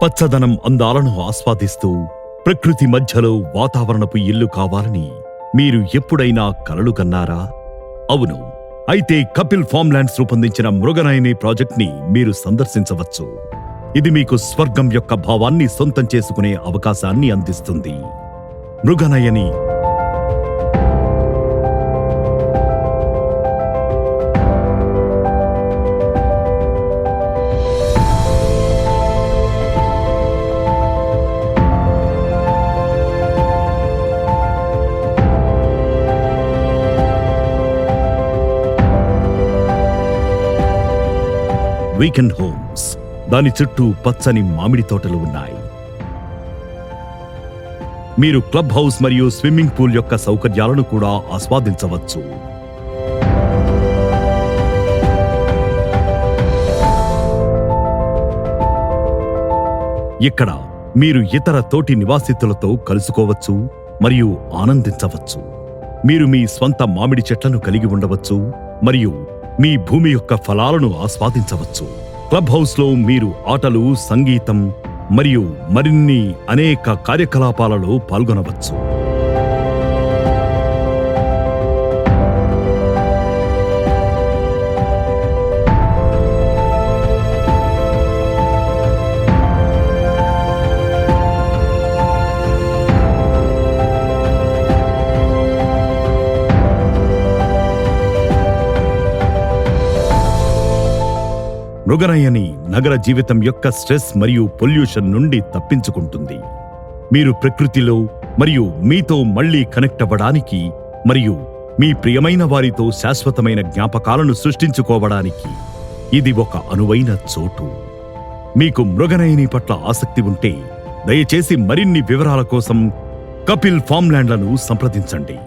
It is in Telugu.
పచ్చదనం అందాలను ఆస్వాదిస్తూ ప్రకృతి మధ్యలో వాతావరణపు ఇల్లు కావాలని మీరు ఎప్పుడైనా కలలు కన్నారా? అవును, అయితే కపిల్ ఫార్మ్లాండ్స్ రూపొందించిన మృగనయని ప్రాజెక్ట్ని మీరు సందర్శించవచ్చు. ఇది మీకు స్వర్గం యొక్క భావాన్ని సొంతం చేసుకునే అవకాశాన్ని అందిస్తుంది. మృగనయని వీకెండ్ హోమ్స్, దాని చుట్టూ పచ్చని మామిడి తోటలు ఉన్నాయి. మీరు క్లబ్ హౌస్ మరియు స్విమ్మింగ్ పూల్ యొక్క సౌకర్యాలను కూడా ఆస్వాదించవచ్చు. ఇక్కడ మీరు ఇతర తోటి నివాసితులతో కలుసుకోవచ్చు మరియు ఆనందించవచ్చు. మీరు మీ స్వంత మామిడి చెట్లను కలిగి ఉండవచ్చు మరియు మీ భూమి యొక్క ఫలాలను ఆస్వాదించవచ్చు. క్లబ్ హౌస్లో మీరు ఆటలు, సంగీతం మరియు మరిన్ని అనేక కార్యకలాపాలలో పాల్గొనవచ్చు. మృగనయని నగర జీవితం యొక్క స్ట్రెస్ మరియు పొల్యూషన్ నుండి తప్పించుకుంటుంది. మీరు ప్రకృతిలో మరియు మీతో మళ్లీ కనెక్ట్ అవ్వడానికి మరియు మీ ప్రియమైన వారితో శాశ్వతమైన జ్ఞాపకాలను సృష్టించుకోవడానికి ఇది ఒక అనువైన చోటు. మీకు మృగనయని పట్ల ఆసక్తి ఉంటే దయచేసి మరిన్ని వివరాల కోసం కపిల్ ఫార్మ్లాండ్లను సంప్రదించండి.